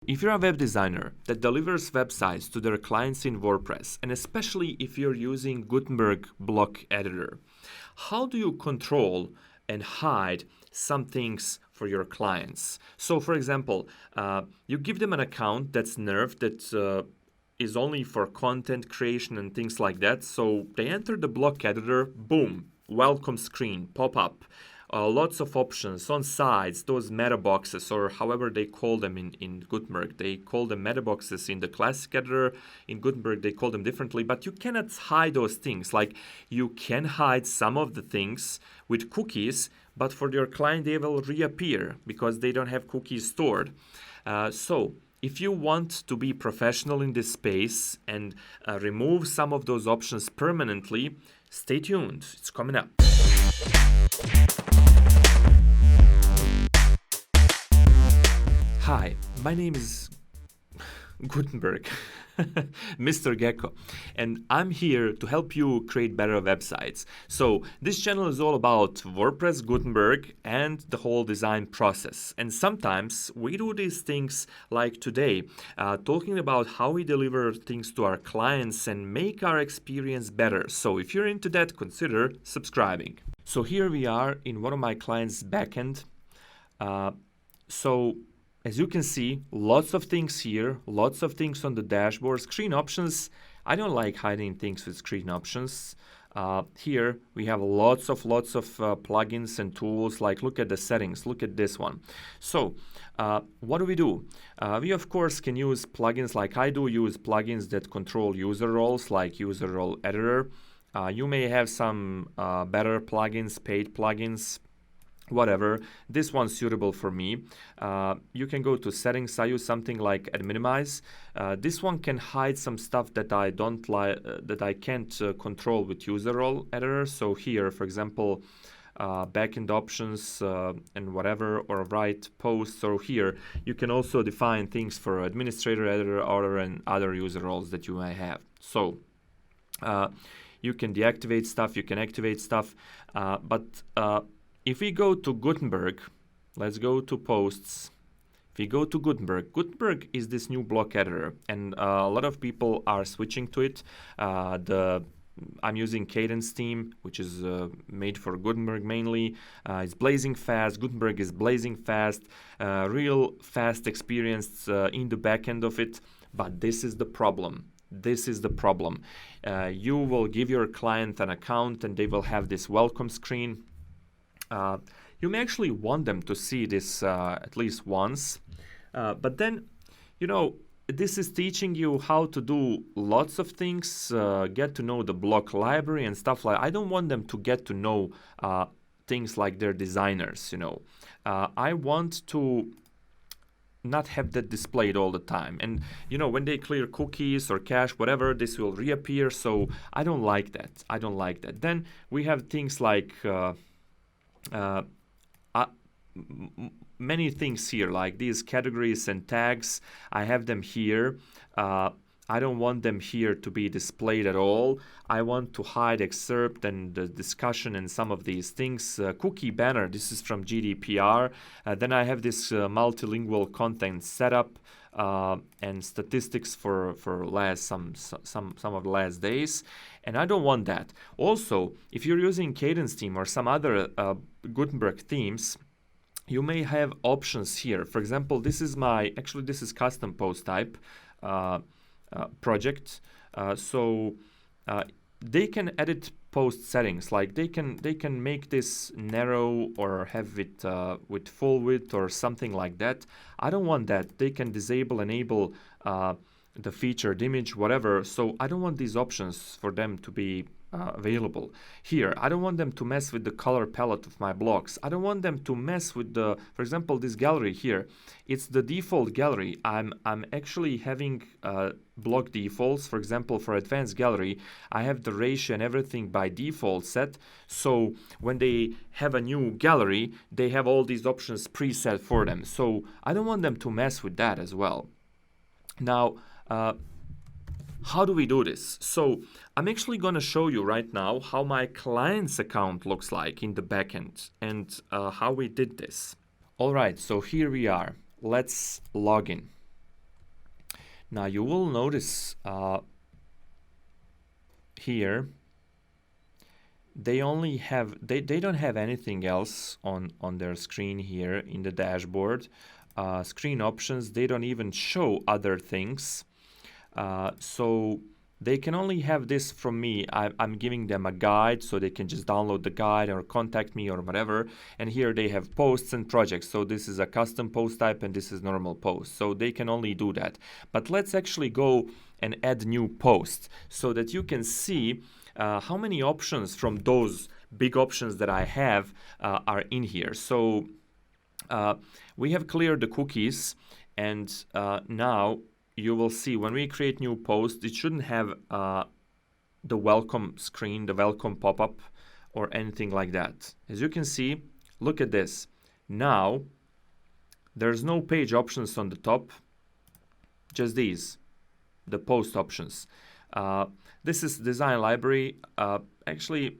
If you're a web designer that delivers websites to their clients in WordPress, and especially if you're using Gutenberg block editor, how do you control and hide some things for your clients? So, for example, you give them an account that's nerfed, that is only for content creation and things like that. So they enter the block editor, boom, welcome screen, pop-up. Lots of options on sides, those meta boxes, or however they call them in Gutenberg. They call them meta boxes in the classic editor. In Gutenberg, they call them differently, but you cannot hide those things. Like, you can hide some of the things with cookies, but for your client, they will reappear because they don't have cookies stored. So if you want to be professional in this space and remove some of those options permanently, stay tuned. It's coming up. Hi, my name is Gutenberg, Mr. Gecko, and I'm here to help you create better websites. So this channel is all about WordPress, Gutenberg, and the whole design process. And sometimes we do these things like today, talking about how we deliver things to our clients and make our experience better. So if you're into that, consider subscribing. So here we are in one of my clients' backend. As you can see, lots of things here, lots of things on the dashboard. Screen options, I don't like hiding things with screen options. Here we have lots of plugins and tools. Like, look at the settings, look at this one. So what do? We of course can use plugins. Like, I do use plugins that control user roles, like user role editor. You may have some better plugins, paid plugins, whatever. This one's suitable for me. You can go to settings. I use something like Add Minimize. This one can hide some stuff that I don't like, that I can't control with user role editor. So here, for example, backend options and whatever, or write posts. Or here you can also define things for administrator, editor, order, and other user roles that you may have. So you can deactivate stuff, you can activate stuff, if we go to Gutenberg, let's go to posts. If we go to Gutenberg, Gutenberg is this new block editor, and a lot of people are switching to it. I'm using Cadence theme, which is made for Gutenberg mainly. It's blazing fast. Gutenberg is blazing fast, real fast experience in the back end of it. But this is the problem. You will give your client an account, and they will have this welcome screen. You may actually want them to see this at least once, but then, this is teaching you how to do lots of things, get to know the block library and stuff like. I don't want them to get to know things like they're designers. I want to not have that displayed all the time, and when they clear cookies or cache, whatever, this will reappear. So I don't like that. Then we have things like many things here, like these categories and tags. I have them here. I don't want them here to be displayed at all. I want to hide excerpt and the discussion and some of these things. Cookie banner, this is from GDPR. Then I have this multilingual content setup and statistics for some of the last days, and I don't want that. Also, if you're using Cadence theme or some other Gutenberg themes, you may have options here. For example, this is custom post type project. So they can edit post settings. Like, they can make this narrow or have it with full width or something like that. I don't want that. They can disable, enable the featured image, whatever. So I don't want these options for them to be available here. I don't want them to mess with the color palette of my blocks. I don't want them to mess with for example, this gallery here. It's the default gallery. I'm actually having block defaults. For example, for advanced gallery, I have the ratio and everything by default set. So when they have a new gallery, they have all these options preset for them. So I don't want them to mess with that as well. Now, how do we do this? So I'm actually going to show you right now how my client's account looks like in the backend and how we did this. All right, so here we are. Let's log in. Now you will notice here they only have they don't have anything else on their screen here in the dashboard. Screen options, they don't even show other things. So they can only have this from me. I'm giving them a guide, so they can just download the guide or contact me or whatever. And here they have posts and projects. So this is a custom post type and this is normal post. So they can only do that. But let's actually go and add new posts so that you can see how many options from those big options that I have are in here. So we have cleared the cookies, and now you will see when we create new posts, it shouldn't have the welcome screen, the welcome pop-up, or anything like that. As you can see, look at this. Now, there's no page options on the top, just these, the post options. This is design library. Actually,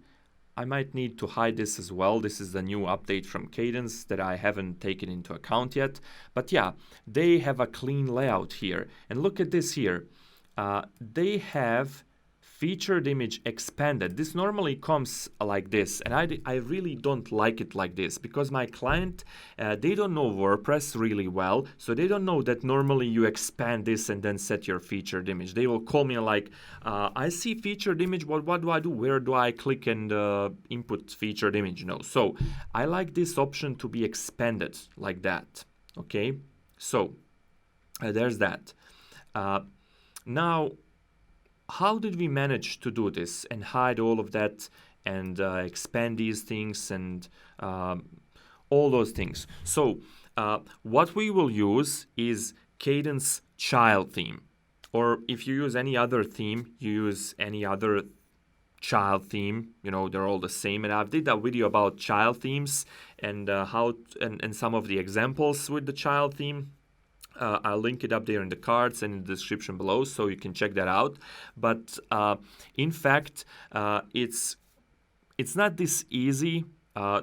I might need to hide this as well. This is the new update from Cadence that I haven't taken into account yet. But yeah, they have a clean layout here. And look at this here. They have featured image expanded. This normally comes like this, and I really don't like it like this because my client, they don't know WordPress really well, so they don't know that normally you expand this and then set your featured image. They will call me like, I see featured image, what do I do? Where do I click and input featured image? No, so I like this option to be expanded like that, okay? So there's that. Now, how did we manage to do this and hide all of that and expand these things and all those things? So what we will use is Cadence child theme. Or if you use any other theme, you use any other child theme, you know, they're all the same. And I've did a video about child themes and and some of the examples with the child theme. I'll link it up there in the cards and in the description below, so you can check that out. But in fact, it's not this easy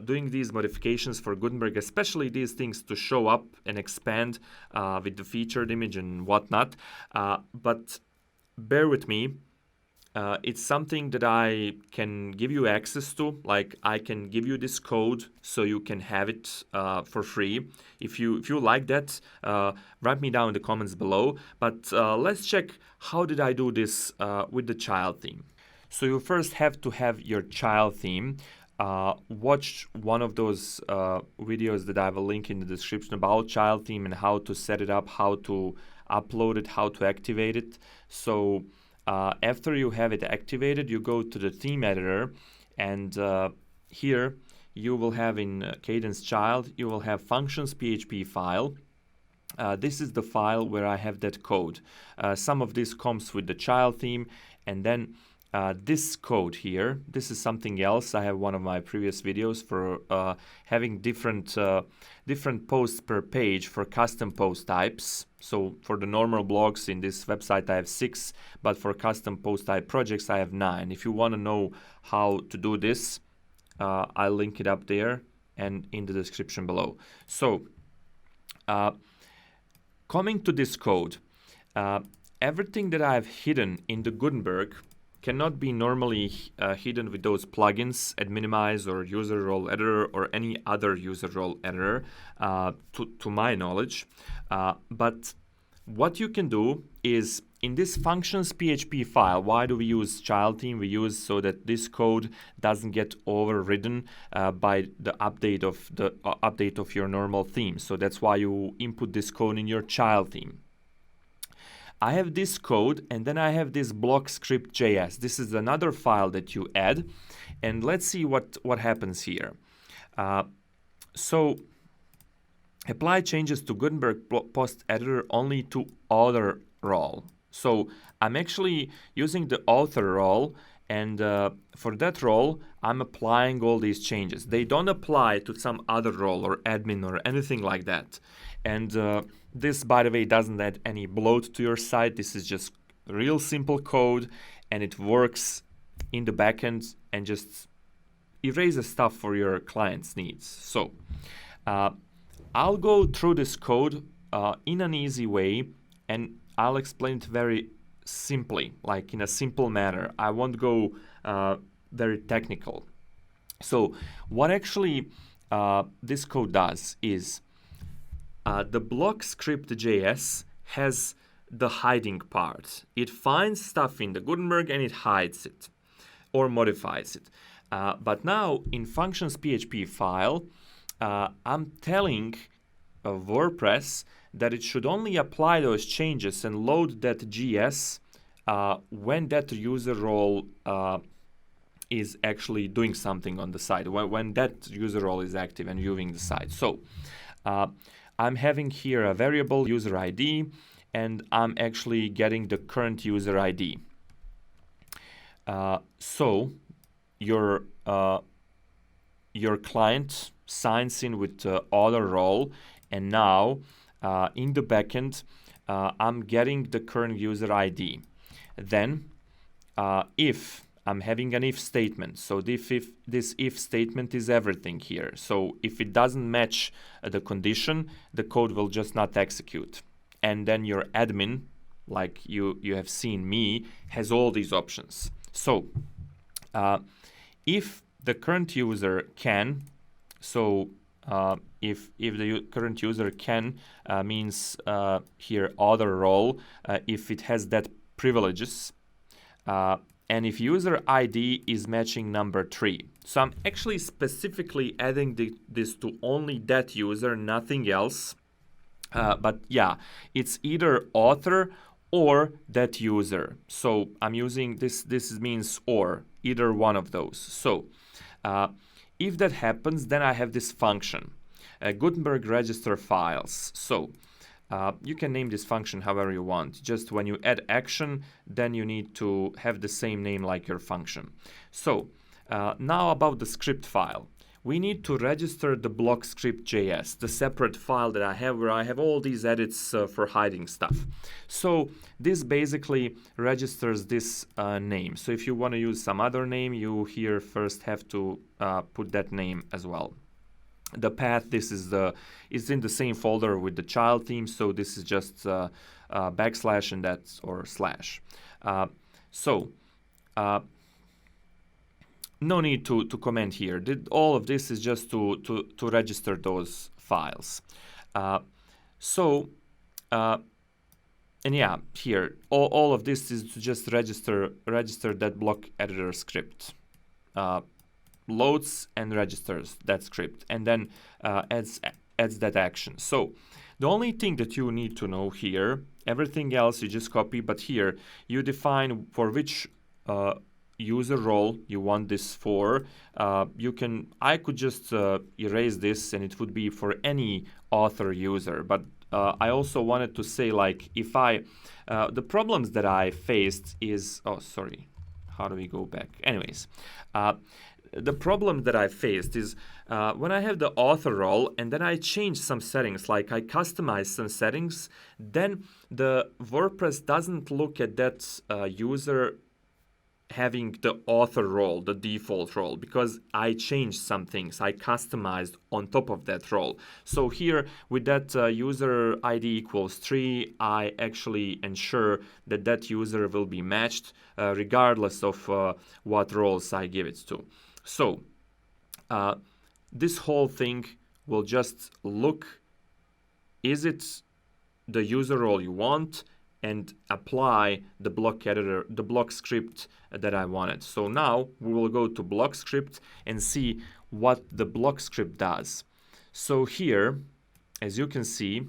doing these modifications for Gutenberg, especially these things to show up and expand with the featured image and whatnot. But bear with me. It's something that I can give you access to. Like I can give you this code so you can have it for free. If you like that, write me down in the comments below. But let's check how did I do this with the child theme. So you first have to have your child theme. Watch one of those videos that I have a link in the description about child theme and how to set it up, how to upload it, how to activate it. So after you have it activated, you go to the theme editor, and here you will have in Cadence Child, you will have functions PHP file. This is the file where I have that code. Some of this comes with the child theme, and then this code here, this is something else. I have one of my previous videos for having different posts per page for custom post types. So for the normal blogs in this website I have 6, but for custom post type projects I have 9. If you want to know how to do this, I'll link it up there and in the description below. So coming to this code, everything that I have hidden in the Gutenberg cannot be normally hidden with those plugins, Add Minimize or User Role Editor or any other user role editor, to my knowledge. But what you can do is in this functions PHP file, why do we use child theme? We use so that this code doesn't get overridden by the update of your normal theme. So that's why you input this code in your child theme. I have this code, and then I have this block script.js. This is another file that you add, and let's see what happens here. So apply changes to Gutenberg post editor only to author role. So I'm actually using the author role, and for that role, I'm applying all these changes. They don't apply to some other role or admin or anything like that. And this, by the way, doesn't add any bloat to your site. This is just real simple code, and it works in the backend and just erases stuff for your client's needs. So I'll go through this code in an easy way and I'll explain it very simply, like in a simple manner. I won't go very technical. So what actually this code does is the block script.js has the hiding part. It finds stuff in the Gutenberg and it hides it or modifies it. But now in functions PHP file, I'm telling WordPress that it should only apply those changes and load that GS when that user role is actually doing something on the site, when that user role is active and viewing the site. So I'm having here a variable user ID, and I'm actually getting the current user ID. So your client signs in with the other role, and now in the backend, I'm getting the current user ID. Then, if I'm having an if statement, so this if statement is everything here. So if it doesn't match the condition, the code will just not execute. And then your admin, like you have seen me, has all these options. So if the current user can, so if the current user can means here other role, if it has that privileges, and if user ID is matching number 3. So I'm actually specifically adding this to only that user, nothing else. But yeah, it's either author or that user. So I'm using this means or, either one of those. So if that happens, then I have this function, Gutenberg register files. So you can name this function however you want. Just when you add action, then you need to have the same name like your function. So now about the script file. We need to register the block script.js, the separate file that I have where I have all these edits for hiding stuff. So this basically registers this name. So if you want to use some other name, you here first have to put that name as well. The path, this is it's in the same folder with the child theme, so this is just backslash and that's or slash. No need to comment here. All of this is just to register those files. And yeah, here all of this is to just register that block editor script. Loads and registers that script, and then adds that action. So the only thing that you need to know here, everything else you just copy, but here you define for which user role you want this for. I could just erase this and it would be for any author user, but I also wanted to say, like, if the problems that I faced is, how do we go back? Anyways, the problem that I faced is when I have the author role and then I change some settings, like I customize some settings, then the WordPress doesn't look at that user having the author role, the default role, because I changed some things, I customized on top of that role. So here with that user ID equals 3, I actually ensure that that user will be matched regardless of what roles I give it to. So this whole thing will just look, is it the user role you want, and apply the block editor, the block script that I wanted. So now we will go to block script and see what the block script does. So here, as you can see,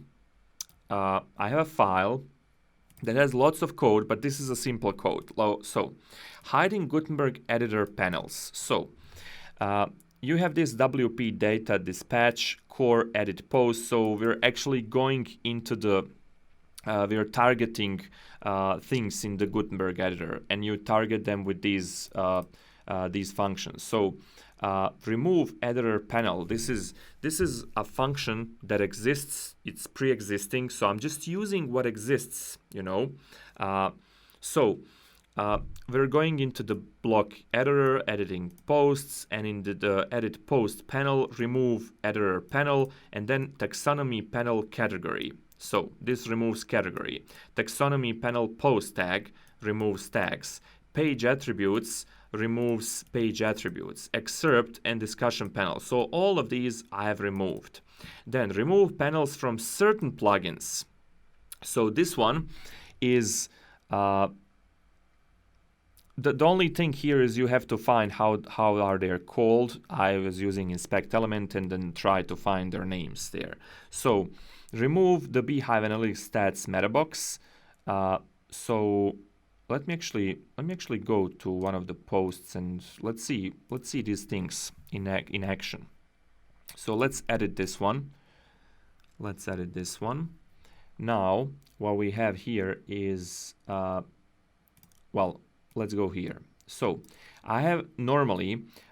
I have a file that has lots of code, but this is a simple code. So hiding Gutenberg editor panels. So you have this WP data dispatch core edit post. So we're actually going into the we are targeting things in the Gutenberg editor, and you target them with these functions. So remove editor panel. This is a function that exists. It's pre-existing. So I'm just using what exists. We're going into the block editor, editing posts, and in the edit post panel, remove editor panel, and then taxonomy panel category. So this removes category. Taxonomy panel post tag removes tags. Page attributes removes page attributes. Excerpt and discussion panel. So all of these I have removed. Then remove panels from certain plugins. So this one is the only thing here is you have to find how are they called. I was using inspect element and then try to find their names there. So remove the Beehive Analytics Stats meta box. So let me actually go to one of the posts and let's see these things in action. So let's edit this one. Now what we have here is well, let's go here. So I'm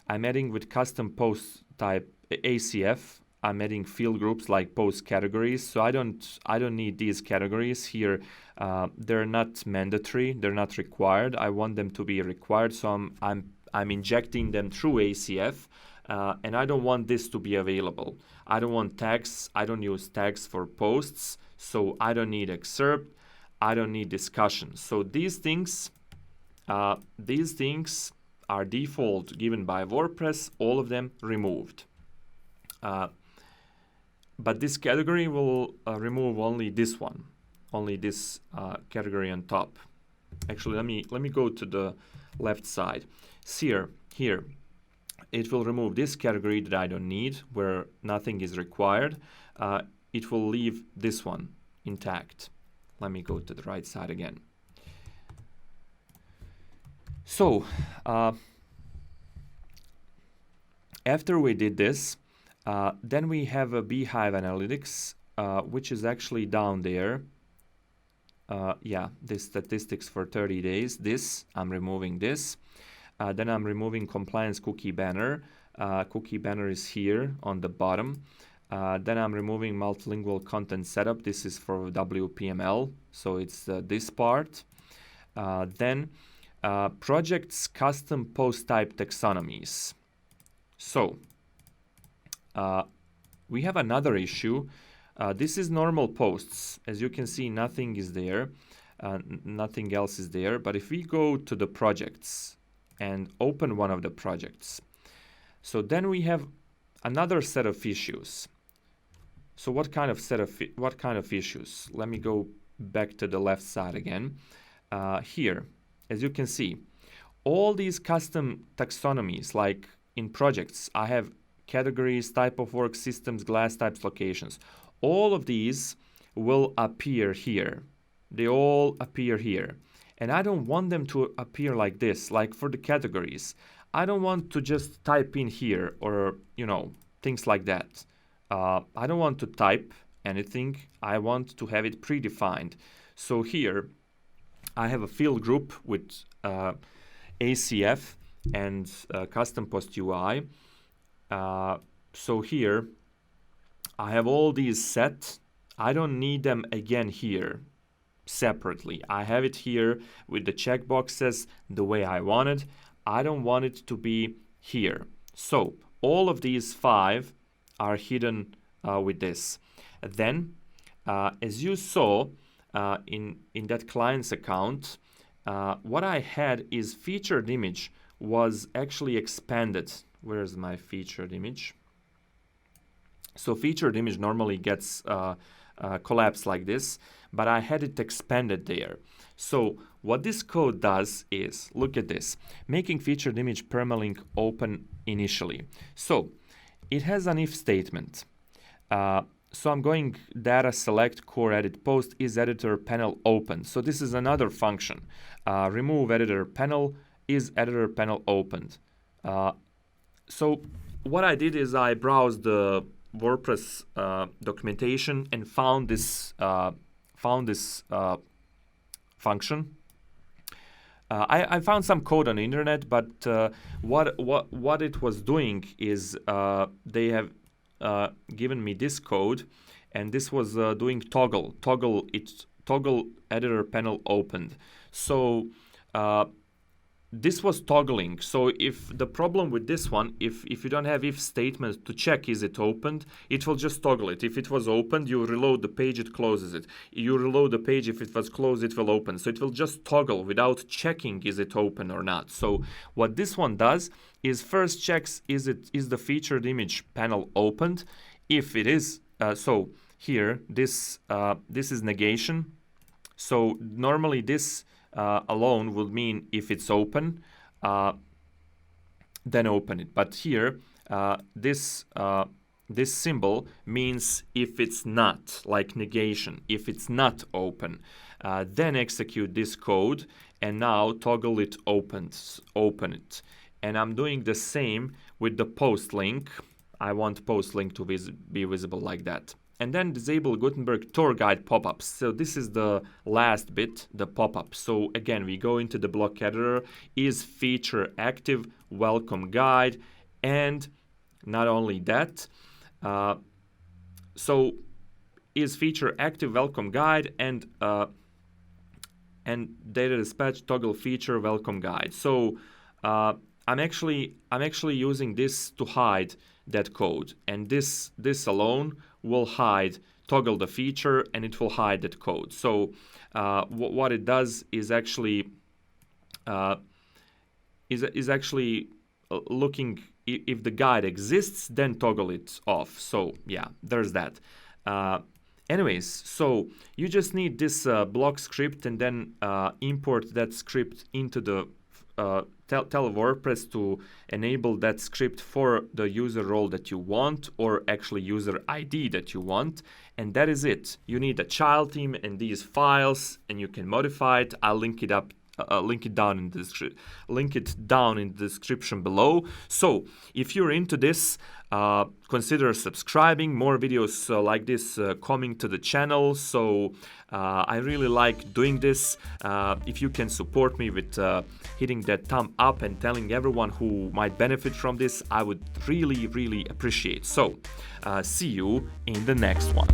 adding with custom post type ACF. I'm adding field groups like post categories. So I don't need these categories here. They're not mandatory. They're not required. I want them to be required. So I'm injecting them through ACF. And I don't want this to be available. I don't want tags. I don't use tags for posts. So I don't need excerpt. I don't need discussion. So these things are default given by WordPress, all of them removed. But this category will remove only this one, only this category on top. Actually, let me go to the left side. Here, it will remove this category that I don't need, where nothing is required. It will leave this one intact. Let me go to the right side again. So, after we did this, then we have a Beehive Analytics, which is actually down there. Yeah, this statistics for 30 days. I'm removing this. Then I'm removing compliance cookie banner. Cookie banner is here on the bottom. Then I'm removing multilingual content setup. This is for WPML, so it's this part. Then projects custom post type taxonomies. So we have another issue. This is normal posts. As you can see, nothing is there. Nothing else is there. But if we go to the projects and open one of the projects, so then we have another set of issues. So what kind of issues? Let me go back to the left side again. Here, as you can see, all these custom taxonomies, like in projects, I have categories, type of work, systems, glass types, locations. All of these will appear here. They all appear here. And I don't want them to appear like this, like for the categories. I don't want to just type in here or, things like that. I don't want to type anything. I want to have it predefined. So here, I have a field group with ACF and custom post UI. So here, I have all these set. I don't need them again here separately. I have it here with the checkboxes the way I want it. I don't want it to be here. So all of these 5 are hidden with this. Then, as you saw in that client's account, what I had is featured image was actually expanded. Where's my featured image? So featured image normally gets collapsed like this, but I had it expanded there. So what this code does is, look at this, making featured image permalink open initially. So it has an if statement. So I'm going data select core edit post is editor panel open. So this is another function. Remove editor panel is editor panel opened. So what I did is I browsed the WordPress documentation and found this function. I found some code on the internet, but what it was doing is they have given me this code, and this was doing toggle editor panel opened. So this was toggling. So if the problem with this one, if you don't have if statement to check is it opened, it will just toggle it. If it was opened, you reload the page, it closes it. You reload the page, if it was closed, it will open. So it will just toggle without checking is it open or not. So what this one does is first checks is the featured image panel opened. If it is, so here this is negation. So normally this alone would mean if it's open, then open it. But here, this symbol means if it's not, like negation, if it's not open. Then execute this code and now toggle it open it. And I'm doing the same with the post link. I want post link to be visible like that. And then disable Gutenberg tour guide pop-ups. So this is the last bit, the pop-up. So again, we go into the block editor, is feature active, welcome guide, and not only that, so is feature active, welcome guide, and data dispatch toggle feature welcome guide. So I'm actually using this to hide that code, and this alone will hide toggle the feature, and it will hide that code. So what it does is actually looking if the guide exists, then toggle it off. So yeah, there's that. Anyways, so you just need this block script, and then import that script into the tell WordPress to enable that script for the user role that you want, or actually user ID that you want, and that is it. You need a child theme and these files, and you can modify it. I'll link it down in the description below. So if you're into this, consider subscribing. More videos like this coming to the channel. So I really like doing this. If you can support me with hitting that thumb up and telling everyone who might benefit from this, I would really appreciate. So see you in the next one.